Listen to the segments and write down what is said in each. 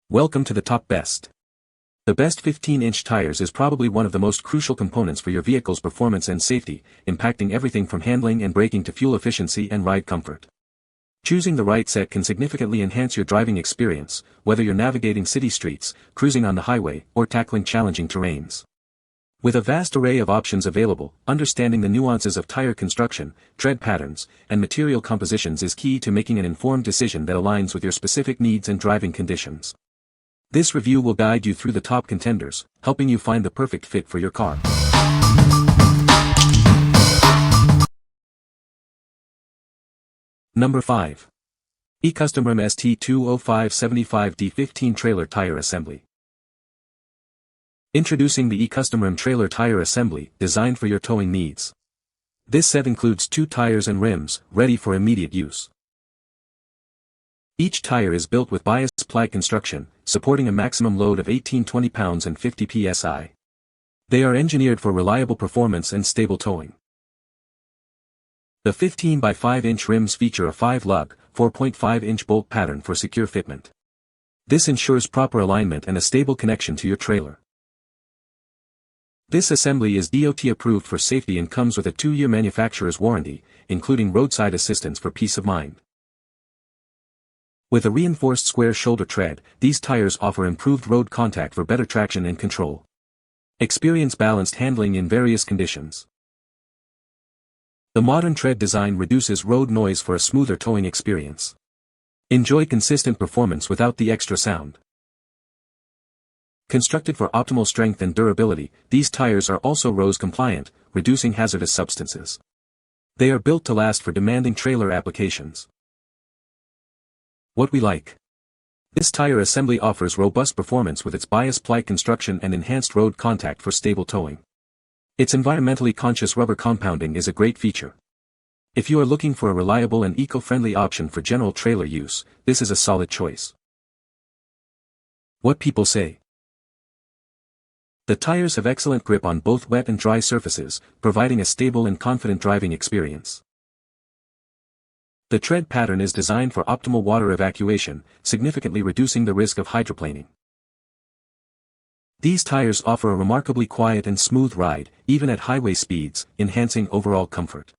Welcome to the Top Best. The best 15-inch tires is probably one of the most crucial components for your vehicle's performance and safety, impacting everything from handling and braking to fuel efficiency and ride comfort. Choosing the right set can significantly enhance your driving experience, whether you're navigating city streets, cruising on the highway, or tackling challenging terrains. With a vast array of options available, understanding the nuances of tire construction, tread patterns, and material compositions is key to making an informed decision that aligns with your specific needs and driving conditions. This review will guide you through the top contenders, helping you find the perfect fit for your car. Number 5. eCustomrim ST20575D15 Trailer Tire Assembly. Introducing the eCustomrim Trailer Tire Assembly, designed for your towing needs. This set includes 2 tires and rims, ready for immediate use. Each tire is built with bias ply construction, supporting a maximum load of 18-20 pounds and 50 psi. They are engineered for reliable performance and stable towing. The 15 by 5 inch rims feature a 5-lug, 4.5-inch bolt pattern for secure fitment. This ensures proper alignment and a stable connection to your trailer. This assembly is DOT approved for safety and comes with a 2-year manufacturer's warranty, including roadside assistance for peace of mind. With a reinforced square shoulder tread, these tires offer improved road contact for better traction and control. Experience balanced handling in various conditions. The modern tread design reduces road noise for a smoother towing experience. Enjoy consistent performance without the extra sound. Constructed for optimal strength and durability, these tires are also RoHS compliant, reducing hazardous substances. They are built to last for demanding trailer applications. What we like. This tire assembly offers robust performance with its bias ply construction and enhanced road contact for stable towing. Its environmentally conscious rubber compounding is a great feature. If you are looking for a reliable and eco-friendly option for general trailer use, this is a solid choice. What people say. The tires have excellent grip on both wet and dry surfaces, providing a stable and confident driving experience. The tread pattern is designed for optimal water evacuation, significantly reducing the risk of hydroplaning. These tires offer a remarkably quiet and smooth ride, even at highway speeds, enhancing overall comfort.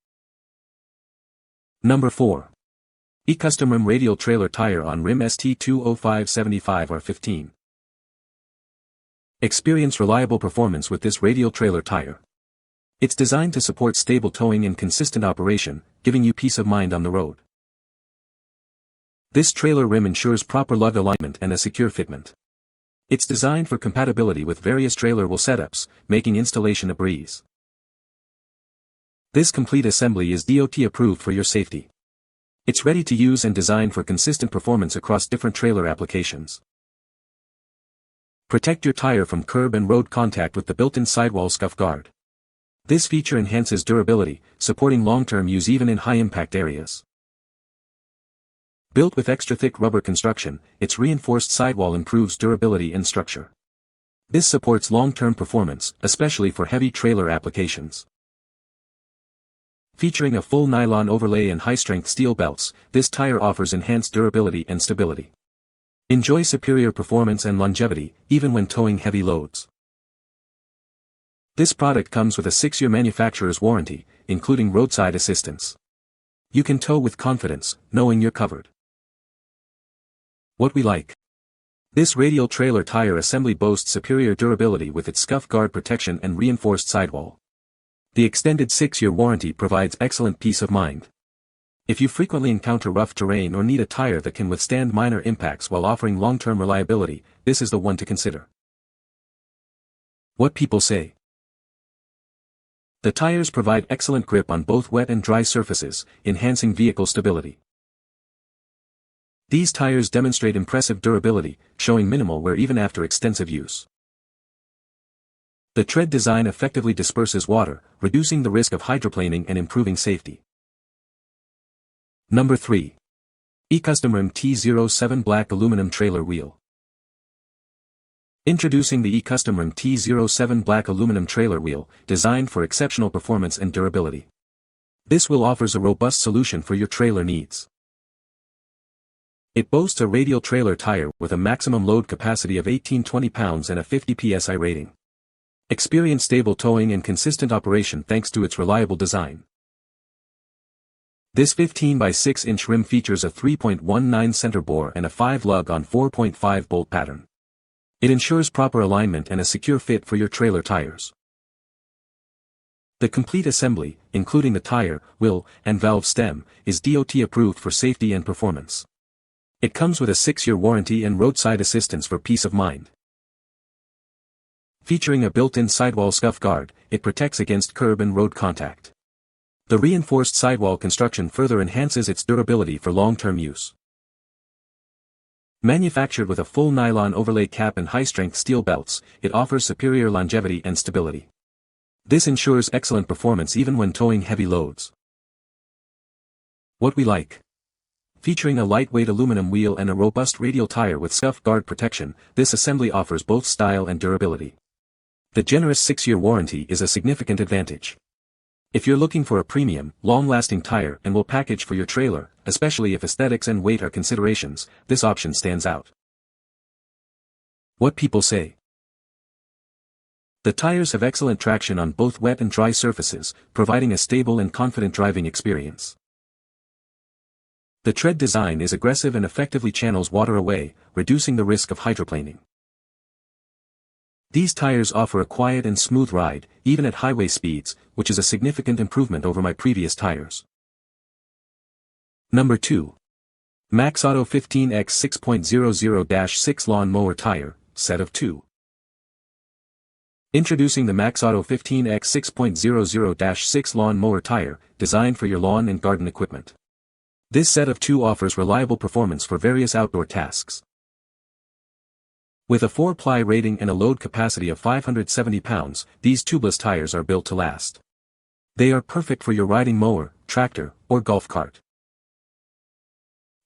Number 4. eCustomrim Radial Trailer Tire on Rim ST20575R15. Experience reliable performance with this radial trailer tire. It's designed to support stable towing and consistent operation, giving you peace of mind on the road. This trailer rim ensures proper lug alignment and a secure fitment. It's designed for compatibility with various trailer wheel setups, making installation a breeze. This complete assembly is DOT approved for your safety. It's ready to use and designed for consistent performance across different trailer applications. Protect your tire from curb and road contact with the built-in sidewall scuff guard. This feature enhances durability, supporting long-term use even in high-impact areas. Built with extra-thick rubber construction, its reinforced sidewall improves durability and structure. This supports long-term performance, especially for heavy trailer applications. Featuring a full nylon overlay and high-strength steel belts, this tire offers enhanced durability and stability. Enjoy superior performance and longevity, even when towing heavy loads. This product comes with a 6-year manufacturer's warranty, including roadside assistance. You can tow with confidence, knowing you're covered. What we like. This radial trailer tire assembly boasts superior durability with its scuff guard protection and reinforced sidewall. The extended 6-year warranty provides excellent peace of mind. If you frequently encounter rough terrain or need a tire that can withstand minor impacts while offering long-term reliability, this is the one to consider. What people say. The tires provide excellent grip on both wet and dry surfaces, enhancing vehicle stability. These tires demonstrate impressive durability, showing minimal wear even after extensive use. The tread design effectively disperses water, reducing the risk of hydroplaning and improving safety. Number 3. eCustomrim T07 Black Aluminum Trailer Wheel. Introducing the eCustomrim T07 Black Aluminum Trailer Wheel, designed for exceptional performance and durability. This wheel offers a robust solution for your trailer needs. It boasts a radial trailer tire with a maximum load capacity of 1820 pounds and a 50 psi rating. Experience stable towing and consistent operation thanks to its reliable design. This 15 by 6 inch rim features a 3.19 center bore and a 5 lug on 4.5 bolt pattern. It ensures proper alignment and a secure fit for your trailer tires. The complete assembly, including the tire, wheel, and valve stem, is DOT approved for safety and performance. It comes with a 6-year warranty and roadside assistance for peace of mind. Featuring a built-in sidewall scuff guard, it protects against curb and road contact. The reinforced sidewall construction further enhances its durability for long-term use. Manufactured with a full nylon overlay cap and high-strength steel belts, it offers superior longevity and stability. This ensures excellent performance even when towing heavy loads. What we like. Featuring a lightweight aluminum wheel and a robust radial tire with scuff guard protection, this assembly offers both style and durability. The generous 6-year warranty is a significant advantage. If you're looking for a premium, long-lasting tire and will package for your trailer, especially if aesthetics and weight are considerations, this option stands out. What people say. The tires have excellent traction on both wet and dry surfaces, providing a stable and confident driving experience. The tread design is aggressive and effectively channels water away, reducing the risk of hydroplaning. These tires offer a quiet and smooth ride, even at highway speeds, which is a significant improvement over my previous tires. Number 2. MaxAuto 15X 6.00-6 Lawn Mower Tire, Set of 2. Introducing the MaxAuto 15X 6.00-6 Lawn Mower Tire, designed for your lawn and garden equipment. This set of 2 offers reliable performance for various outdoor tasks. With a 4-ply rating and a load capacity of 570 pounds, these tubeless tires are built to last. They are perfect for your riding mower, tractor, or golf cart.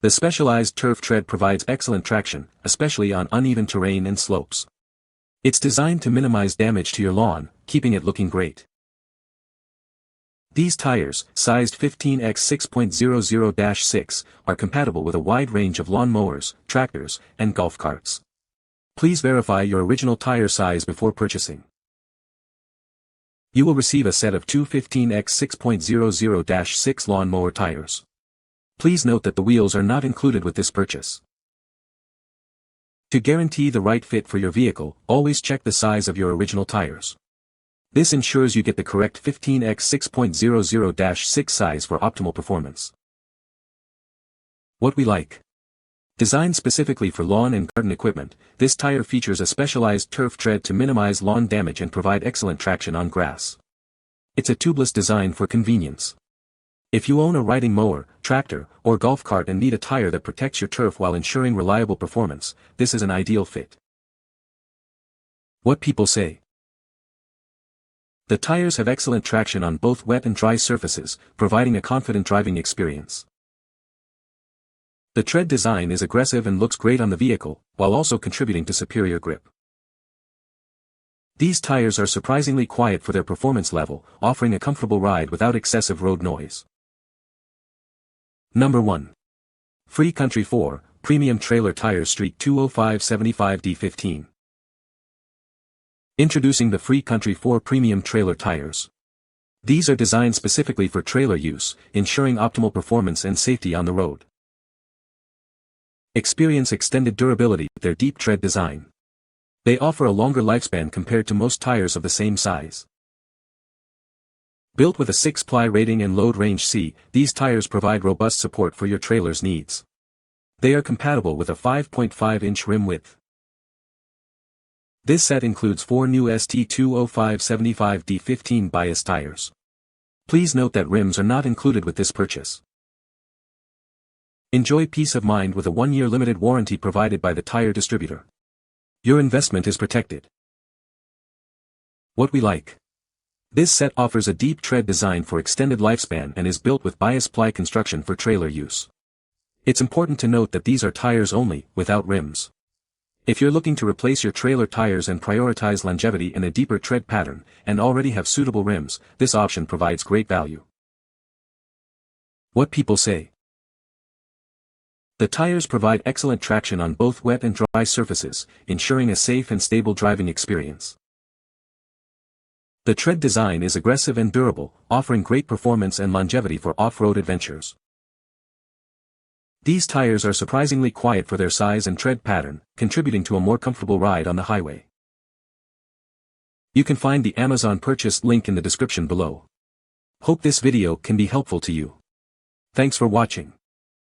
The specialized turf tread provides excellent traction, especially on uneven terrain and slopes. It's designed to minimize damage to your lawn, keeping it looking great. These tires, sized 15x 6.00-6, are compatible with a wide range of lawn mowers, tractors, and golf carts. Please verify your original tire size before purchasing. You will receive a set of 2 15x 6.00-6 lawn mower tires. Please note that the wheels are not included with this purchase. To guarantee the right fit for your vehicle, always check the size of your original tires. This ensures you get the correct 15x 6.00-6 size for optimal performance. What we like. Designed specifically for lawn and garden equipment, this tire features a specialized turf tread to minimize lawn damage and provide excellent traction on grass. It's a tubeless design for convenience. If you own a riding mower, tractor, or golf cart and need a tire that protects your turf while ensuring reliable performance, this is an ideal fit. What people say. The tires have excellent traction on both wet and dry surfaces, providing a confident driving experience. The tread design is aggressive and looks great on the vehicle, while also contributing to superior grip. These tires are surprisingly quiet for their performance level, offering a comfortable ride without excessive road noise. Number 1. Free Country 4, Premium Trailer Tires Street 205/75D15. Introducing the Free Country 4 Premium Trailer Tires. These are designed specifically for trailer use, ensuring optimal performance and safety on the road. Experience extended durability with their deep tread design. They offer a longer lifespan compared to most tires of the same size. Built with a 6-ply rating and load range C, these tires provide robust support for your trailer's needs. They are compatible with a 5.5-inch rim width. This set includes 4 new ST205/75D15 bias tires. Please note that rims are not included with this purchase. Enjoy peace of mind with a 1-year limited warranty provided by the tire distributor. Your investment is protected. What we like. This set offers a deep tread design for extended lifespan and is built with bias ply construction for trailer use. It's important to note that these are tires only, without rims. If you're looking to replace your trailer tires and prioritize longevity in a deeper tread pattern, and already have suitable rims, this option provides great value. What people say. The tires provide excellent traction on both wet and dry surfaces, ensuring a safe and stable driving experience. The tread design is aggressive and durable, offering great performance and longevity for off-road adventures. These tires are surprisingly quiet for their size and tread pattern, contributing to a more comfortable ride on the highway. You can find the Amazon purchase link in the description below. Hope this video can be helpful to you. Thanks for watching.